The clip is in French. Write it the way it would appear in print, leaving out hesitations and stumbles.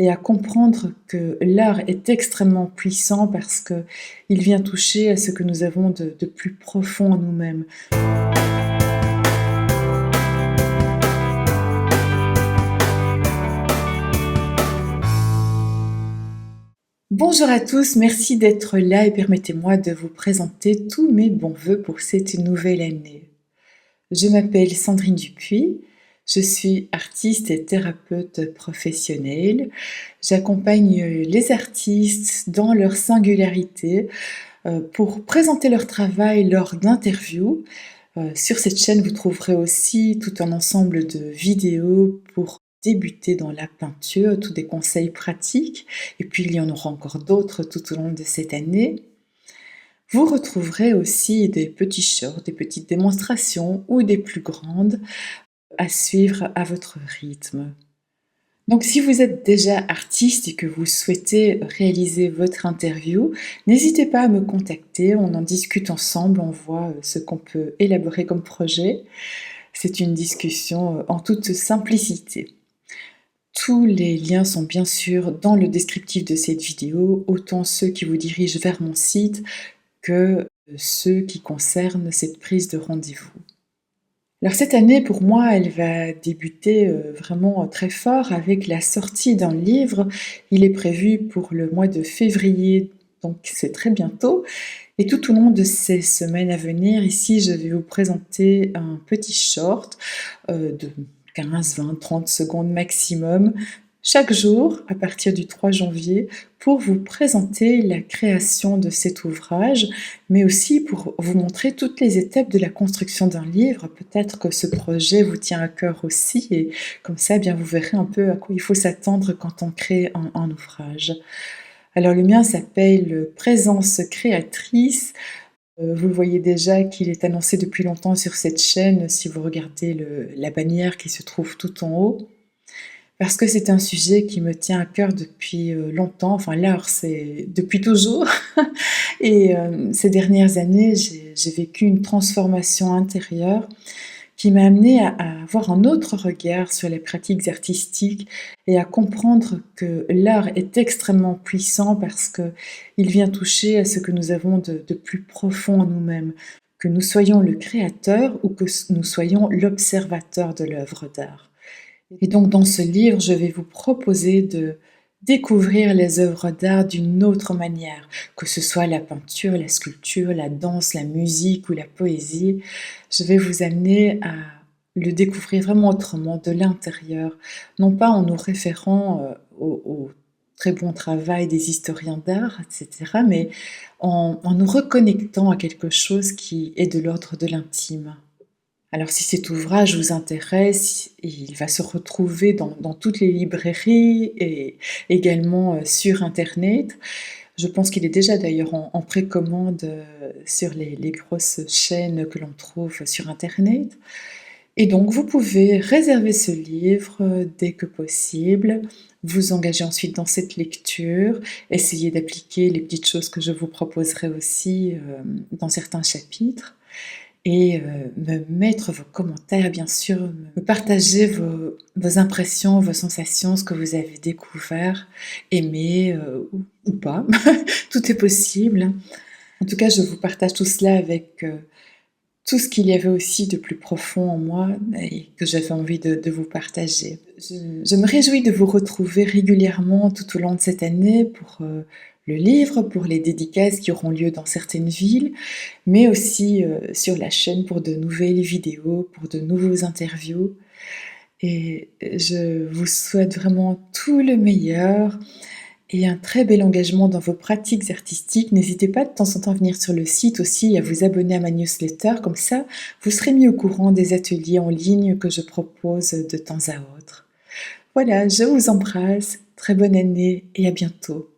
et à comprendre que l'art est extrêmement puissant parce qu'il vient toucher à ce que nous avons de plus profond en nous-mêmes. Bonjour à tous, merci d'être là et permettez-moi de vous présenter tous mes bons vœux pour cette nouvelle année. Je m'appelle Sandrine Dupuis, je suis artiste et thérapeute professionnelle. J'accompagne les artistes dans leur singularité pour présenter leur travail lors d'interviews. Sur cette chaîne, vous trouverez aussi tout un ensemble de vidéos pour débuter dans la peinture, tous des conseils pratiques, et puis il y en aura encore d'autres tout au long de cette année. Vous retrouverez aussi des petits shorts, des petites démonstrations ou des plus grandes à suivre à votre rythme. Donc si vous êtes déjà artiste et que vous souhaitez réaliser votre interview, n'hésitez pas à me contacter, on en discute ensemble, on voit ce qu'on peut élaborer comme projet. C'est une discussion en toute simplicité. Tous les liens sont bien sûr dans le descriptif de cette vidéo, autant ceux qui vous dirigent vers mon site que ceux qui concernent cette prise de rendez-vous. Alors cette année, pour moi, elle va débuter vraiment très fort avec la sortie d'un livre. Il est prévu pour le mois de février, donc c'est très bientôt. Et tout au long de ces semaines à venir, ici, je vais vous présenter un petit short de 15, 20, 30 secondes maximum, chaque jour, à partir du 3 janvier, pour vous présenter la création de cet ouvrage, mais aussi pour vous montrer toutes les étapes de la construction d'un livre. Peut-être que ce projet vous tient à cœur aussi, et comme ça, eh bien, vous verrez un peu à quoi il faut s'attendre quand on crée un ouvrage. Alors le mien s'appelle Présence créatrice. Vous le voyez déjà qu'il est annoncé depuis longtemps sur cette chaîne, si vous regardez la bannière qui se trouve tout en haut. Parce que c'est un sujet qui me tient à cœur depuis longtemps, enfin l'art c'est depuis toujours. Et ces dernières années, j'ai vécu une transformation intérieure qui m'a amenée à avoir un autre regard sur les pratiques artistiques et à comprendre que l'art est extrêmement puissant parce qu'il vient toucher à ce que nous avons de plus profond en nous-mêmes, que nous soyons le créateur ou que nous soyons l'observateur de l'œuvre d'art. Et donc dans ce livre, je vais vous proposer de découvrir les œuvres d'art d'une autre manière, que ce soit la peinture, la sculpture, la danse, la musique ou la poésie. Je vais vous amener à le découvrir vraiment autrement, de l'intérieur, non pas en nous référant au très bon travail des historiens d'art, etc., mais en nous reconnectant à quelque chose qui est de l'ordre de l'intime. Alors si cet ouvrage vous intéresse, il va se retrouver dans toutes les librairies et également sur internet. Je pense qu'il est déjà d'ailleurs en précommande sur les grosses chaînes que l'on trouve sur internet. Et donc vous pouvez réserver ce livre dès que possible, vous engager ensuite dans cette lecture, essayer d'appliquer les petites choses que je vous proposerai aussi dans certains chapitres. Et me mettre vos commentaires, bien sûr, me partager vos impressions, vos sensations, ce que vous avez découvert, aimé ou pas. Tout est possible. En tout cas, je vous partage tout cela avec tout ce qu'il y avait aussi de plus profond en moi et que j'avais envie de vous partager. Je me réjouis de vous retrouver régulièrement tout au long de cette année pour le livre, pour les dédicaces qui auront lieu dans certaines villes, mais aussi sur la chaîne pour de nouvelles vidéos, pour de nouveaux interviews. Et je vous souhaite vraiment tout le meilleur et un très bel engagement dans vos pratiques artistiques. N'hésitez pas de temps en temps à venir sur le site aussi et à vous abonner à ma newsletter, comme ça vous serez mis au courant des ateliers en ligne que je propose de temps à autre. Voilà, je vous embrasse, très bonne année et à bientôt.